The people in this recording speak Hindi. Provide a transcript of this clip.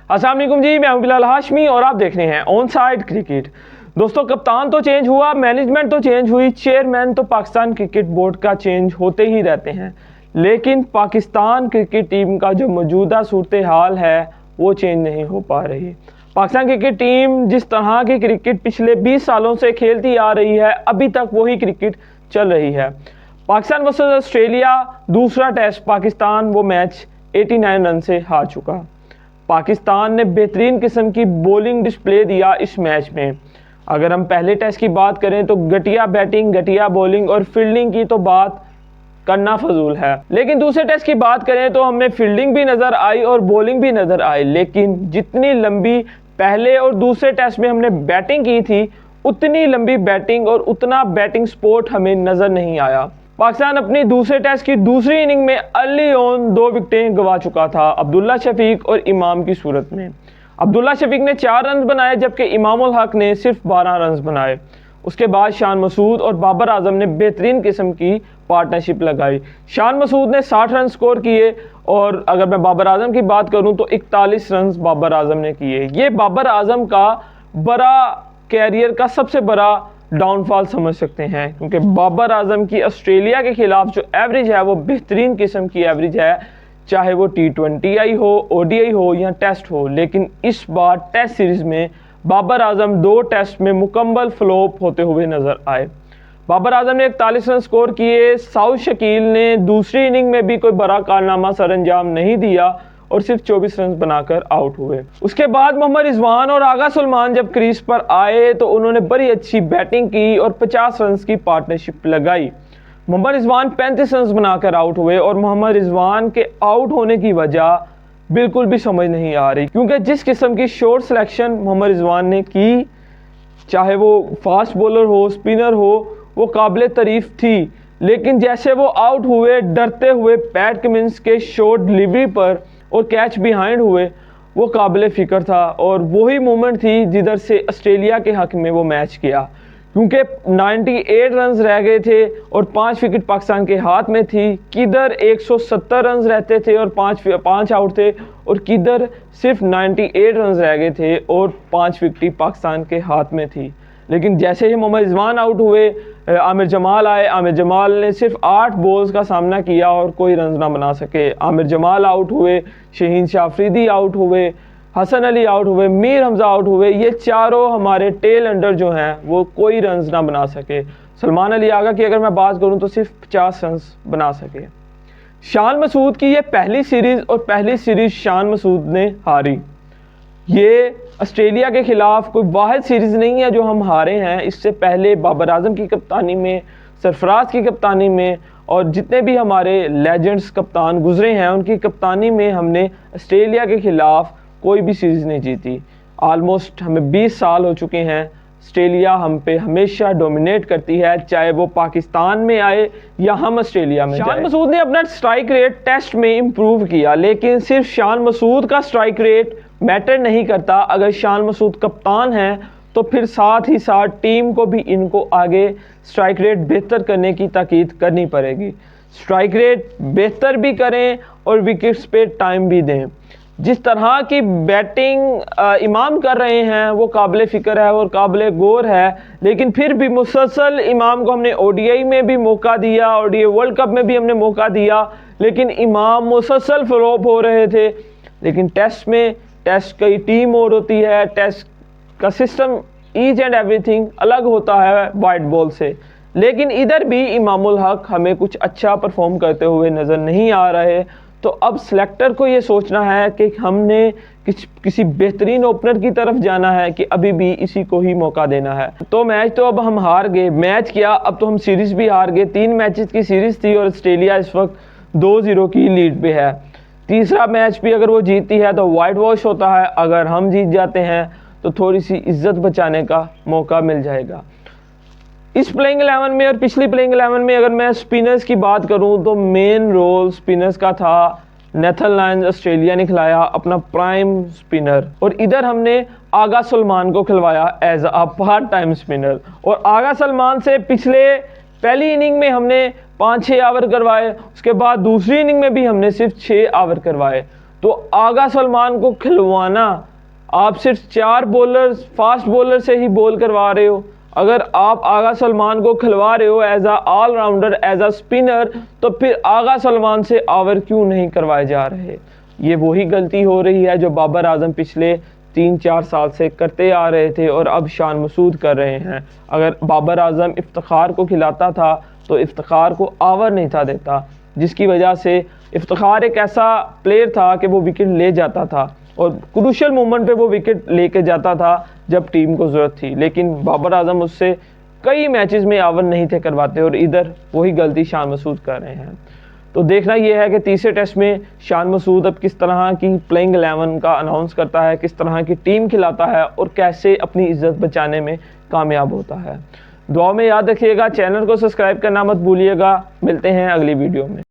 अस्सलाम वालेकुम जी, मैं हूं बिलाल हाशमी और आप देख रहे हैं ऑन साइड क्रिकेट। दोस्तों, कप्तान तो चेंज हुआ, मैनेजमेंट तो चेंज हुई, चेयरमैन तो पाकिस्तान क्रिकेट बोर्ड का चेंज होते ही रहते हैं, लेकिन पाकिस्तान क्रिकेट टीम का जो मौजूदा सूरत हाल है वो चेंज नहीं हो पा रही। पाकिस्तान क्रिकेट टीम जिस तरह की क्रिकेट पिछले 20 सालों से खेलती आ रही है, अभी तक वही क्रिकेट चल रही है। पाकिस्तान वर्सेस ऑस्ट्रेलिया दूसरा टेस्ट पाकिस्तान वो मैच 89 रन से हार चुका। पाकिस्तान ने बेहतरीन किस्म की बॉलिंग डिस्प्ले दिया इस मैच में। अगर हम पहले टेस्ट की बात करें तो घटिया बैटिंग, घटिया बॉलिंग और फील्डिंग की तो बात करना फजूल है, लेकिन दूसरे टेस्ट की बात करें तो हमें फील्डिंग भी नज़र आई और बॉलिंग भी नज़र आई। लेकिन जितनी लंबी पहले और दूसरे टेस्ट में हमने बैटिंग की थी, उतनी लंबी बैटिंग और उतना बैटिंग स्पोर्ट हमें नज़र नहीं आया। पाकिस्तान अपनी दूसरे टेस्ट की दूसरी इनिंग में अर्ली ऑन 2 विकेटें गंवा चुका था, अब्दुल्ला शफीक और इमाम की सूरत में। अब्दुल्ला शफीक ने 4 रन बनाए जबकि इमाम उल हक ने सिर्फ 12 रन बनाए। उसके बाद शान मसूद और बाबर आजम ने बेहतरीन किस्म की पार्टनरशिप लगाई। शान मसूद ने 60 रन स्कोर किए और अगर मैं बाबर आजम की बात करूं तो 41 रन बाबर आजम ने किए। ये बाबर आजम का बड़ा कैरियर का सबसे बड़ा डाउनफॉल समझ सकते हैं, क्योंकि बाबर आजम की ऑस्ट्रेलिया के खिलाफ जो एवरेज है वो बेहतरीन किस्म की एवरेज है, चाहे वो T20 हो, ODI हो या टेस्ट हो। लेकिन इस बार टेस्ट सीरीज में बाबर आजम 2 टेस्ट में मुकम्मल फ्लॉप होते हुए नजर आए। बाबर आजम ने 41 रन स्कोर किए। साउथ शकील ने दूसरी इनिंग में भी कोई बड़ा कारनामा सर अंजाम नहीं दिया और सिर्फ 24 रन बनाकर आउट हुए। उसके बाद मोहम्मद रिजवान और आगा सुलेमान जब क्रीज पर आए तो उन्होंने बड़ी अच्छी बैटिंग की और 50 रन की पार्टनरशिप लगाई। मोहम्मद रिजवान 35 रन बनाकर आउट हुए और मोहम्मद रिजवान के आउट होने की वजह बिल्कुल भी समझ नहीं आ रही, क्योंकि जिस किस्म की शॉट सिलेक्शन मोहम्मद रिजवान ने की, चाहे वो फास्ट बॉलर हो, स्पिनर हो, वो काबिल तारीफ थी। लेकिन जैसे वो आउट हुए, डरते हुए पैट कमिंस के शॉट डिलीवरी पर और कैच बिहाइंड हुए, वो काबिल फ़िक्र था। और वही मोमेंट थी जिधर से ऑस्ट्रेलिया के हक में वो मैच किया, क्योंकि 98 रन रह गए थे और 5 विकेट पाकिस्तान के हाथ में थी। किधर 170 रन रहते थे और 5 आउट थे, और किधर सिर्फ 98 रन रह गए थे और 5 विकेट पाकिस्तान के हाथ में थी। लेकिन जैसे ही मोहम्मद रिजवान आउट हुए, आमिर जमाल आए। आमिर जमाल ने सिर्फ 8 बॉल्स का सामना किया और कोई रन ना बना सके। आमिर जमाल आउट हुए, शहीन शाह अफरीदी आउट हुए, हसन अली आउट हुए, मीर हमजा आउट हुए। ये चारों हमारे टेल अंडर जो हैं वो कोई रन ना बना सके। सलमान अली आगा की अगर मैं बात करूं तो सिर्फ 50 रन बना सके। शान मसूद की ये पहली सीरीज़ और पहली सीरीज़ शान मसूद ने हारी। ये ऑस्ट्रेलिया के खिलाफ कोई वाहिद सीरीज़ नहीं है जो हम हारे हैं। इससे पहले बाबर आजम की कप्तानी में, सरफराज की कप्तानी में और जितने भी हमारे लेजेंड्स कप्तान गुजरे हैं उनकी कप्तानी में हमने ऑस्ट्रेलिया के खिलाफ कोई भी सीरीज़ नहीं जीती। आलमोस्ट हमें 20 साल हो चुके हैं। ऑस्ट्रेलिया हम पे हमेशा डोमिनेट करती है, चाहे वो पाकिस्तान में आए या हम ऑस्ट्रेलिया में। शान मसूद ने अपना स्ट्राइक रेट टेस्ट में इम्प्रूव किया, लेकिन सिर्फ शान मसूद का स्ट्राइक रेट मैटर नहीं करता। अगर शान मसूद कप्तान हैं तो फिर साथ ही साथ टीम को भी इनको आगे स्ट्राइक रेट बेहतर करने की ताकीद करनी पड़ेगी। स्ट्राइक रेट बेहतर भी करें और विकेट्स पे टाइम भी दें। जिस तरह की बैटिंग इमाम कर रहे हैं वो काबिल फ़िक्र है और काबिल गौर है, लेकिन फिर भी मुसलसल इमाम को हमने ODI में भी मौका दिया, ODI वर्ल्ड कप में भी हमने मौका दिया, लेकिन इमाम मुसलसल फ्लॉप हो रहे थे। लेकिन टेस्ट में, टेस्ट की टीम और होती है, टेस्ट का सिस्टम ईच एंड एवरीथिंग अलग होता है वाइट बॉल से। लेकिन इधर भी इमाम उल हक हमें कुछ अच्छा परफॉर्म करते हुए नज़र नहीं आ रहे। तो अब सिलेक्टर को ये सोचना है कि हमने किसी बेहतरीन ओपनर की तरफ जाना है कि अभी भी इसी को ही मौका देना है। तो मैच तो अब हम हार गए, मैच किया, अब तो हम सीरीज़ भी हार गए। 3 मैचेस की सीरीज़ थी और ऑस्ट्रेलिया इस वक्त 2-0 की लीड पे है। तीसरा मैच भी अगर वो जीतती है तो वाइट वॉश होता है। अगर हम जीत जाते हैं तो थोड़ी सी इज्जत बचाने का मौका मिल जाएगा। इस प्लेइंग 11 में और पिछली प्लेइंग 11 में अगर मैं स्पिनर्स की बात करूं तो मेन रोल स्पिनर्स का था। नेथन लायंस ऑस्ट्रेलिया ने खिलाया अपना प्राइम स्पिनर, और इधर हमने आगा सुलेमान को खिलवाया as a part time spinner. और आगा सुलेमान से पहली इनिंग में हमने 5-6 ओवर करवाए, उसके बाद दूसरी इनिंग में भी हमने सिर्फ 6 ओवर करवाए। तो आगा सलमान को खिलवाना, आप सिर्फ 4 बॉलर फास्ट बॉलर से ही बॉल करवा रहे हो। अगर आप आगा सलमान को खिलवा रहे हो as a allrounder, as a spinner, तो फिर आगा सलमान से ओवर क्यों नहीं करवाए जा रहे? ये वही गलती हो रही है जो बाबर आजम पिछले 3-4 साल से करते आ रहे थे और अब शान मसूद कर रहे हैं। अगर बाबर आजम इफ्तिखार को खिलाता था तो इफ्तिखार को ओवर नहीं था देता, जिसकी वजह से इफ्तिखार एक ऐसा प्लेयर था कि वो विकेट ले जाता था और क्रूशियल मोमेंट पे वो विकेट लेके जाता था जब टीम को ज़रूरत थी। लेकिन बाबर आजम उससे कई मैचेस में ओवर नहीं थे करवाते और इधर वही गलती शान मसूद कर रहे हैं। तो देखना यह है कि तीसरे टेस्ट में शान मसूद अब किस तरह की प्लेइंग 11 का अनाउंस करता है, किस तरह की टीम खिलाता है और कैसे अपनी इज्जत बचाने में कामयाब होता है। दुआ में याद रखिएगा, चैनल को सब्सक्राइब करना मत भूलिएगा। मिलते हैं अगली वीडियो में।